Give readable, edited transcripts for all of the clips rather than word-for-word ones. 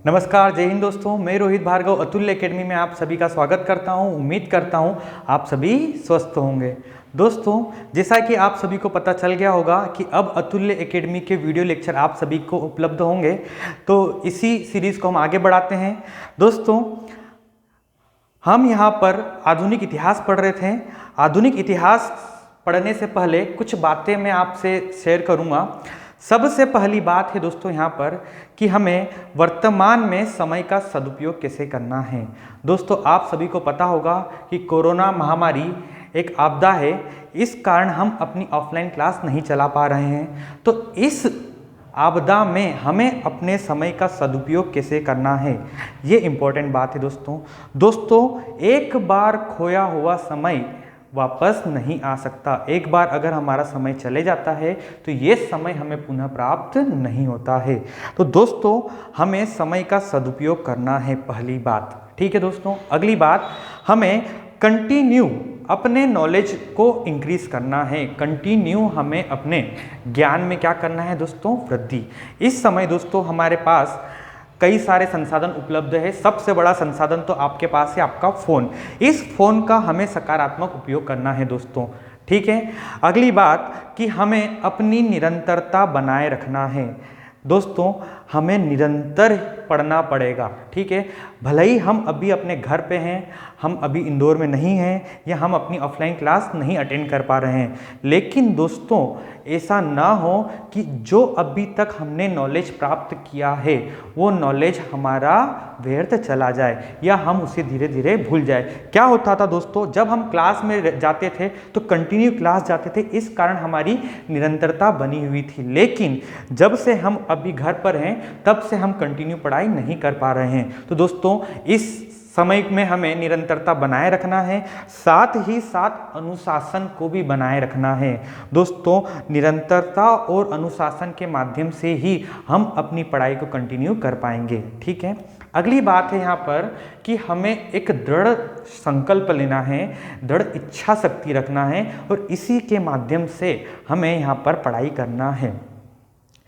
नमस्कार, जय हिंद दोस्तों। मैं रोहित भार्गव अतुल्य एकेडमी में आप सभी का स्वागत करता हूं। उम्मीद करता हूं आप सभी स्वस्थ होंगे। दोस्तों, जैसा कि आप सभी को पता चल गया होगा कि अब अतुल्य एकेडमी के वीडियो लेक्चर आप सभी को उपलब्ध होंगे, तो इसी सीरीज़ को हम आगे बढ़ाते हैं। दोस्तों, हम यहाँ पर आधुनिक इतिहास पढ़ रहे थे। आधुनिक इतिहास पढ़ने से पहले कुछ बातें मैं आपसे शेयर करूँगा। सबसे पहली बात है दोस्तों यहाँ पर कि हमें वर्तमान में समय का सदुपयोग कैसे करना है। दोस्तों, आप सभी को पता होगा कि कोरोना महामारी एक आपदा है। इस कारण हम अपनी ऑफलाइन क्लास नहीं चला पा रहे हैं। तो इस आपदा में हमें अपने समय का सदुपयोग कैसे करना है, ये इम्पोर्टेंट बात है दोस्तों, एक बार खोया हुआ समय वापस नहीं आ सकता। एक बार अगर हमारा समय चले जाता है तो ये समय हमें पुनः प्राप्त नहीं होता है। तो दोस्तों, हमें समय का सदुपयोग करना है, पहली बात। ठीक है दोस्तों। अगली बात, हमें कंटिन्यू अपने नॉलेज को इंक्रीज करना है। कंटिन्यू हमें अपने ज्ञान में क्या करना है दोस्तों, वृद्धि। इस समय दोस्तों हमारे पास कई सारे संसाधन उपलब्ध है। सबसे बड़ा संसाधन तो आपके पास है आपका फ़ोन। इस फ़ोन का हमें सकारात्मक उपयोग करना है दोस्तों। ठीक है। अगली बात कि हमें अपनी निरंतरता बनाए रखना है। दोस्तों, हमें निरंतर पढ़ना पड़ेगा। ठीक है। भले ही हम अभी अपने घर पे हैं, हम अभी इंदौर में नहीं हैं, या हम अपनी ऑफलाइन क्लास नहीं अटेंड कर पा रहे हैं, लेकिन दोस्तों ऐसा ना हो कि जो अभी तक हमने नॉलेज प्राप्त किया है वो नॉलेज हमारा व्यर्थ चला जाए या हम उसे धीरे धीरे भूल जाए। क्या होता था दोस्तों, जब हम क्लास में जाते थे तो कंटिन्यू क्लास जाते थे, इस कारण हमारी निरंतरता बनी हुई थी। लेकिन जब से हम अभी घर पर हैं तब से हम कंटिन्यू पढ़ाई नहीं कर पा रहे हैं। तो दोस्तों, इस समय में हमें निरंतरता बनाए रखना है, साथ ही साथ अनुशासन को भी बनाए रखना है। दोस्तों, निरंतरता और अनुशासन के माध्यम से ही हम अपनी पढ़ाई को कंटिन्यू कर पाएंगे। ठीक है। अगली बात है यहाँ पर कि हमें एक दृढ़ संकल्प लेना है, दृढ़ इच्छा शक्ति रखना है, और इसी के माध्यम से हमें यहाँ पर पढ़ाई करना है।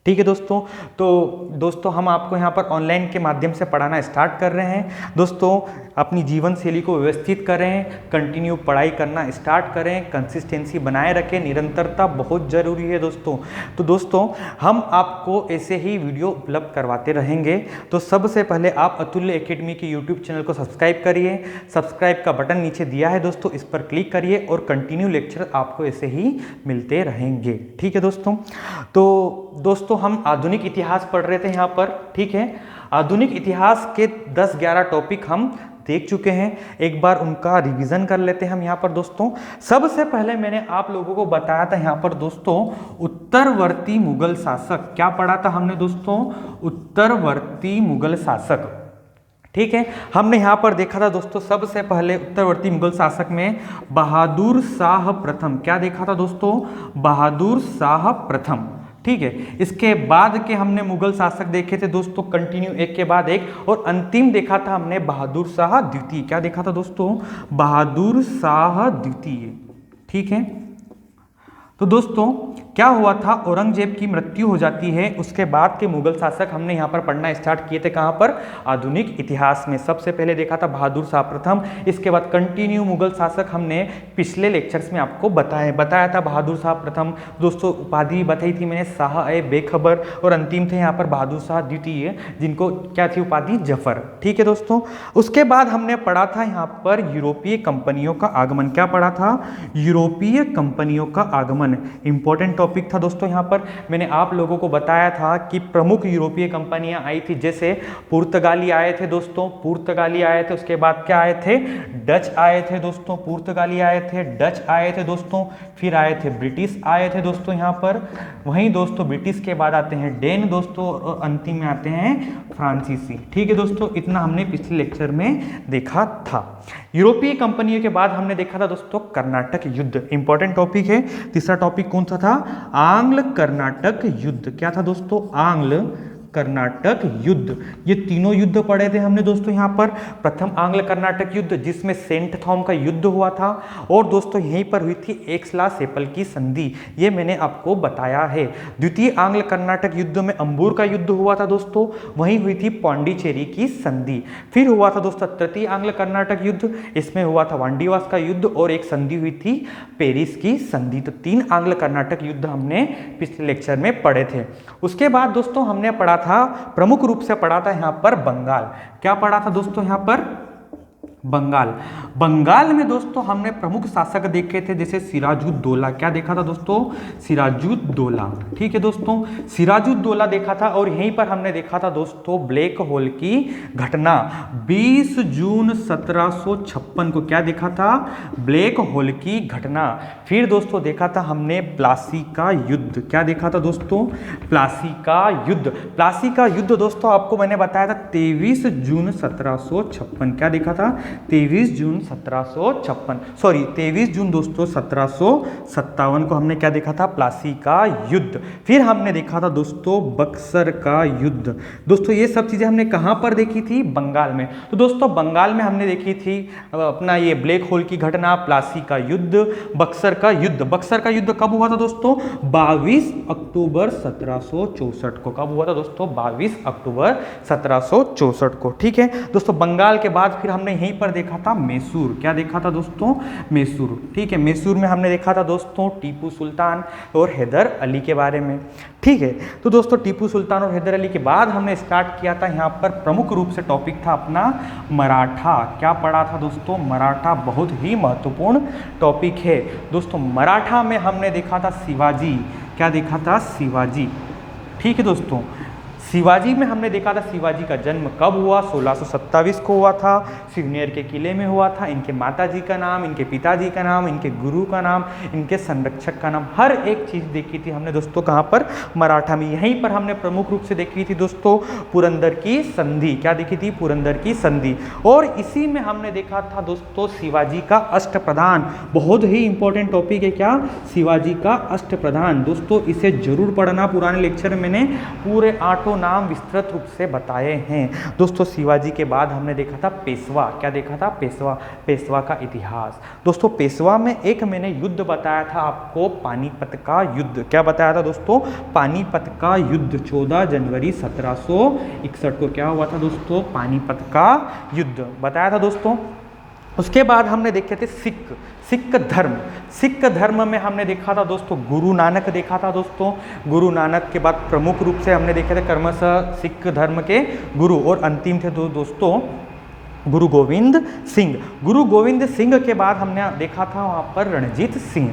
ठीक है दोस्तों। तो दोस्तों, हम आपको यहाँ पर ऑनलाइन के माध्यम से पढ़ाना स्टार्ट कर रहे हैं। दोस्तों, अपनी जीवन शैली को व्यवस्थित करें, कंटिन्यू पढ़ाई करना स्टार्ट करें, कंसिस्टेंसी बनाए रखें, निरंतरता बहुत ज़रूरी है दोस्तों। तो दोस्तों, हम आपको ऐसे ही वीडियो उपलब्ध करवाते रहेंगे। तो सबसे पहले आप अतुल्य एकेडमी के यूट्यूब चैनल को सब्सक्राइब करिए। सब्सक्राइब का बटन नीचे दिया है दोस्तों, इस पर क्लिक करिए और कंटिन्यू लेक्चर आपको ऐसे ही मिलते रहेंगे। ठीक है दोस्तों। तो दोस्तों, हम आधुनिक इतिहास पढ़ रहे थे यहाँ पर। ठीक है। आधुनिक इतिहास के 10-11 टॉपिक हम देख चुके हैं। एक बार उनका रिवीजन कर लेते हैं हम यहाँ पर दोस्तों। सबसे पहले मैंने आप लोगों को बताया था यहाँ पर दोस्तों, उत्तरवर्ती मुगल शासक। क्या पढ़ा था हमने दोस्तों? उत्तरवर्ती मुगल शासक। ठीक है। हमने यहाँ पर देखा था दोस्तों, सबसे पहले उत्तरवर्ती मुगल शासक में बहादुर शाह प्रथम। क्या देखा था दोस्तों? बहादुर शाह प्रथम। ठीक है। इसके बाद के हमने मुगल शासक देखे थे दोस्तों, कंटिन्यू एक के बाद एक, और अंतिम देखा था हमने बहादुर शाह द्वितीय। क्या देखा था दोस्तों? बहादुर शाह द्वितीय। ठीक है। तो दोस्तों, क्या हुआ था, औरंगजेब की मृत्यु हो जाती है। उसके बाद के मुगल शासक हमने यहाँ पर पढ़ना स्टार्ट किए थे। कहाँ पर? आधुनिक इतिहास में। सबसे पहले देखा था बहादुर शाह प्रथम। इसके बाद कंटिन्यू मुगल शासक हमने पिछले लेक्चर्स में आपको बताया था बहादुर शाह प्रथम। दोस्तों, उपाधि बताई थी मैंने, शाह बेखबर, और अंतिम थे यहाँ पर बहादुर शाह द्वितीय, जिनको क्या थी उपाधि? जफर। ठीक है दोस्तों। उसके बाद हमने पढ़ा था यहाँ पर यूरोपीय कंपनियों का आगमन। क्या पढ़ा था? यूरोपीय कंपनियों का आगमन। इंपॉर्टेंट टॉपिक था दोस्तों। यहाँ पर मैंने आप लोगों को बताया था कि प्रमुख यूरोपीय कंपनियां आई थी, जैसे पुर्तगाली आए थे दोस्तों, पुर्तगाली आए थे। उसके बाद क्या आए थे? डच आए थे दोस्तों, पुर्तगाली आए थे, डच आए थे दोस्तों, फिर आए थे ब्रिटिश आए थे दोस्तों यहाँ पर। वहीं दोस्तों ब्रिटिश के बाद आते हैं डेन दोस्तों, और अंतिम में आते हैं फ्रांसीसी। ठीक है दोस्तों, इतना हमने पिछले लेक्चर में देखा था। यूरोपीय कंपनियों के बाद हमने देखा था दोस्तों कर्नाटक युद्ध। इंपॉर्टेंट टॉपिक है। तीसरा टॉपिक कौन सा था? आंग्ल कर्नाटक युद्ध। क्या था दोस्तों? आंग्ल कर्नाटक युद्ध, ये तीनों युद्ध पढ़े थे हमने दोस्तों यहाँ पर। प्रथम आंग्ल कर्नाटक युद्ध जिसमें सेंट थॉम का युद्ध हुआ था, और दोस्तों यहीं पर हुई थी एक्सला-सेपल की संधि, ये मैंने आपको बताया है। द्वितीय आंग्ल कर्नाटक युद्ध में अंबूर का युद्ध हुआ था दोस्तों, वहीं हुई थी पौंडीचेरी की संधि। फिर हुआ था दोस्तों तृतीय आंग्ल कर्नाटक युद्ध, इसमें हुआ था वांडीवास का युद्ध और एक संधि हुई थी पेरिस की संधि। तो 3 आंग्ल कर्नाटक युद्ध हमने पिछले लेक्चर में पढ़े थे। उसके बाद दोस्तों हमने पढ़ा था, प्रमुख रूप से पढ़ा था यहाँ पर बंगाल। क्या पढ़ा था दोस्तों यहाँ पर? बंगाल। बंगाल में दोस्तों हमने प्रमुख शासक देखे थे, जैसे सिराजुद्दौला। क्या देखा था दोस्तों? सिराजुद्दौला। ठीक है दोस्तों, सिराजुद्दौला देखा था। और यहीं पर हमने देखा था दोस्तों ब्लैक होल की घटना 20 जून 1756 को। क्या देखा था? ब्लैक होल की घटना। फिर दोस्तों देखा था हमने प्लासी का युद्ध। क्या देखा था दोस्तों? प्लासी का युद्ध। प्लासी का युद्ध दोस्तों आपको मैंने बताया था 23 जून 1756। क्या देखा था? 23 जून 1756, सॉरी 23 जून दोस्तों 1757 को हमने क्या देखा था? प्लासी का युद्ध। फिर हमने देखा था दोस्तों बक्सर का युद्ध। दोस्तों ये सब चीजें हमने कहां पर देखी थी? बंगाल में। तो दोस्तों बंगाल में हमने देखी थी अपना ये ब्लैक होल की घटना, प्लासी का युद्ध, बक्सर का युद्ध। बक्सर का युद्ध कब हुआ था दोस्तों? 22 अक्टूबर 1764 को। कब हुआ था दोस्तों? 22 अक्टूबर 1764 को। ठीक है दोस्तों, बंगाल के बाद फिर हमने यहीं पर देखा था मैसूर। क्या देखा था दोस्तों? मैसूर। ठीक है, मैसूर में हमने देखा था दोस्तों टीपू सुल्तान और हैदर अली के बारे में। ठीक है, तो दोस्तों टीपू सुल्तान और हैदर अली के बाद हमने स्टार्ट किया था यहाँ पर प्रमुख रूप से टॉपिक था अपना मराठा। क्या पढ़ा था दोस्तों? मराठा बहुत ही महत्वपूर्ण टॉपिक है दोस्तों। मराठा में हमने देखा था शिवाजी। क्या देखा था? शिवाजी। ठीक है दोस्तों, शिवाजी में हमने देखा था शिवाजी का जन्म कब हुआ? 1627 को हुआ था, सिवनेर के किले में हुआ था। इनके माताजी का नाम, इनके पिताजी का नाम, इनके गुरु का नाम, इनके संरक्षक का नाम, हर एक चीज़ देखी थी हमने दोस्तों। कहाँ पर? मराठा में। यहीं पर हमने प्रमुख रूप से देखी थी दोस्तों पुरंदर की संधि। क्या देखी थी? पुरंदर की संधि। और इसी में हमने देखा था दोस्तों शिवाजी का अष्टप्रधान। बहुत ही इंपॉर्टेंट टॉपिक है। क्या? शिवाजी का अष्टप्रधान। दोस्तों इसे जरूर पढ़ना, पुराने लेक्चर में मैंने पूरे 8 नाम विस्तृत रूप से बताए हैं दोस्तों। शिवाजी के बाद हमने देखा था पेशवा। क्या देखा था? पेशवा। पेशवा का इतिहास। दोस्तों पेशवा में एक मैंने युद्ध बताया था आपको, पानीपत का युद्ध। क्या बताया था दोस्तों? पानीपत का युद्ध 14 जनवरी 1761 को। क्या हुआ था दोस्तों? पानीपत का युद्ध बताया था दोस्तों। उसके बाद हमने देखे थे सिख धर्म। सिख धर्म में हमने देखा था दोस्तों गुरु नानक देखा था दोस्तों। गुरु नानक के बाद प्रमुख रूप से हमने देखे थे क्रमशः सिख धर्म के गुरु, और अंतिम थे दोस्तों गुरु गोविंद सिंह। गुरु गोविंद सिंह के बाद हमने देखा था वहाँ पर रणजीत सिंह।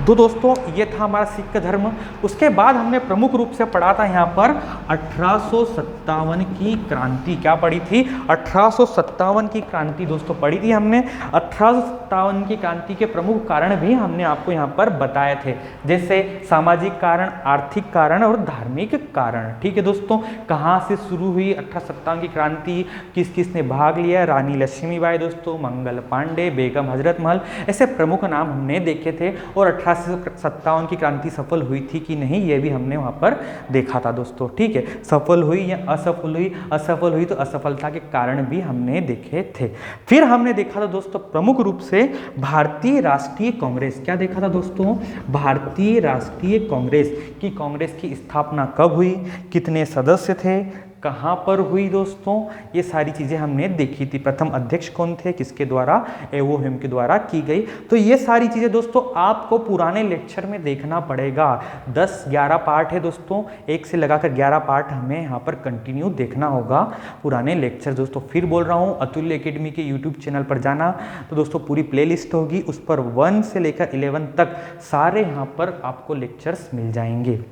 तो दोस्तों ये था हमारा सिख धर्म। उसके बाद हमने प्रमुख रूप से पढ़ा था यहाँ पर 1857 की क्रांति। क्या पढ़ी थी? 1857 की क्रांति दोस्तों पढ़ी थी हमने। 1857 की क्रांति के प्रमुख कारण भी हमने आपको यहाँ पर बताए थे, जैसे सामाजिक कारण, आर्थिक कारण और धार्मिक कारण। ठीक है दोस्तों, कहाँ से शुरू हुई 1857 की क्रांति, किस किस ने भाग लिया? रानी लक्ष्मीबाई दोस्तों, मंगल पांडे, बेगम हजरत महल, ऐसे प्रमुख नाम हमने देखे थे। और 1857 की क्रांति सफल हुई थी कि नहीं, ये भी हमने वहाँ पर देखा था दोस्तों। ठीक है, सफल हुई या असफल हुई? असफल हुई तो असफलता के कारण भी हमने देखे थे। फिर हमने देखा था दोस्तों प्रमुख रूप से भारतीय राष्ट्रीय कांग्रेस। क्या देखा था दोस्तों? भारतीय राष्ट्रीय कांग्रेस की कांग्रेस की स्थापना कब हुई, कितने सदस्य थे, कहाँ पर हुई दोस्तों, ये सारी चीज़ें हमने देखी थी। प्रथम अध्यक्ष कौन थे, किसके द्वारा? एवोहिम के द्वारा की गई। तो ये सारी चीज़ें दोस्तों आपको पुराने लेक्चर में देखना पड़ेगा। 10-11 पार्ट है दोस्तों, 1 से लगाकर 11 पार्ट हमें यहाँ पर कंटिन्यू देखना होगा पुराने लेक्चर दोस्तों। फिर बोल रहा हूँ अतुल्य एकेडमी के यूट्यूब चैनल पर जाना, तो दोस्तों पूरी प्लेलिस्ट होगी, उस पर 1 से लेकर 11 तक सारे यहाँ पर आपको लेक्चर्स मिल जाएंगे।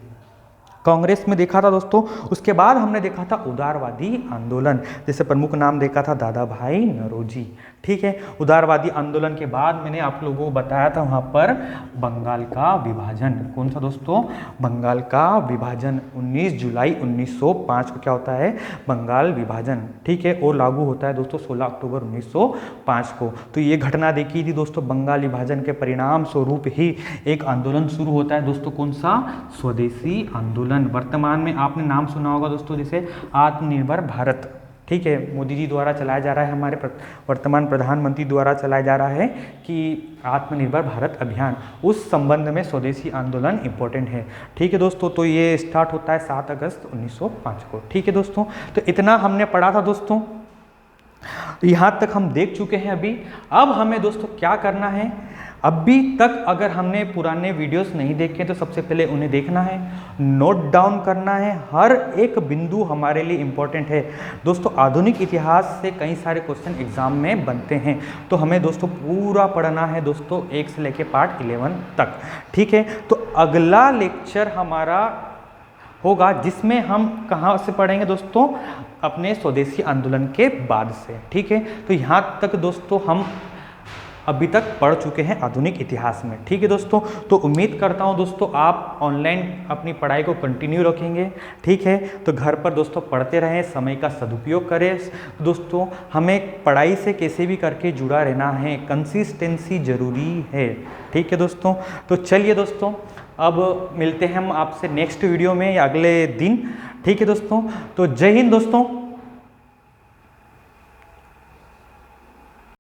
कांग्रेस में देखा था दोस्तों। उसके बाद हमने देखा था उदारवादी आंदोलन, जैसे प्रमुख नाम देखा था दादा भाई नौरोजी। ठीक है, उदारवादी आंदोलन के बाद मैंने आप लोगों को बताया था वहाँ पर बंगाल का विभाजन। कौन सा दोस्तों? बंगाल का विभाजन। 19 जुलाई 1905 को क्या होता है? बंगाल विभाजन। ठीक है, और लागू होता है दोस्तों 16 अक्टूबर 1905 को। तो ये घटना देखी थी दोस्तों। बंगाल विभाजन के परिणाम स्वरूप ही एक आंदोलन शुरू होता है दोस्तों। कौन सा? स्वदेशी आंदोलन। आंदोलन, वर्तमान में आपने नाम सुना होगा दोस्तों जैसे आत्मनिर्भर भारत, ठीक है, मोदी जी द्वारा चलाया जा रहा है, हमारे वर्तमान प्रधानमंत्री द्वारा चलाया जा रहा है कि आत्मनिर्भर भारत अभियान, उस संबंध में स्वदेशी आंदोलन इम्पोर्टेंट है। ठीक है दोस्तों, तो ये स्टार्ट होता है 7 अगस्त 1905 को। ठीक है दोस्तों, तो इतना हमने पढ़ा था दोस्तों, यहाँ तक हम देख चुके हैं अभी। अब हमें दोस्तों क्या करना है, अभी तक अगर हमने पुराने वीडियोस नहीं देखे तो सबसे पहले उन्हें देखना है, नोट डाउन करना है, हर एक बिंदु हमारे लिए इम्पोर्टेंट है दोस्तों। आधुनिक इतिहास से कई सारे क्वेश्चन एग्जाम में बनते हैं, तो हमें दोस्तों पूरा पढ़ना है दोस्तों 1 से लेके पार्ट 11 तक। ठीक है, तो अगला लेक्चर हमारा होगा जिसमें हम कहाँ से पढ़ेंगे दोस्तों, अपने स्वदेशी आंदोलन के बाद से। ठीक है, तो यहाँ तक दोस्तों हम अभी तक पढ़ चुके हैं आधुनिक इतिहास में। ठीक है दोस्तों, तो उम्मीद करता हूँ दोस्तों आप ऑनलाइन अपनी पढ़ाई को कंटिन्यू रखेंगे। ठीक है, तो घर पर दोस्तों पढ़ते रहें, समय का सदुपयोग करें दोस्तों। हमें पढ़ाई से कैसे भी करके जुड़ा रहना है, कंसिस्टेंसी जरूरी है। ठीक है दोस्तों, तो चलिए दोस्तों अब मिलते हैं हम आपसे नेक्स्ट वीडियो में या अगले दिन। ठीक है दोस्तों, तो जय हिंद दोस्तों।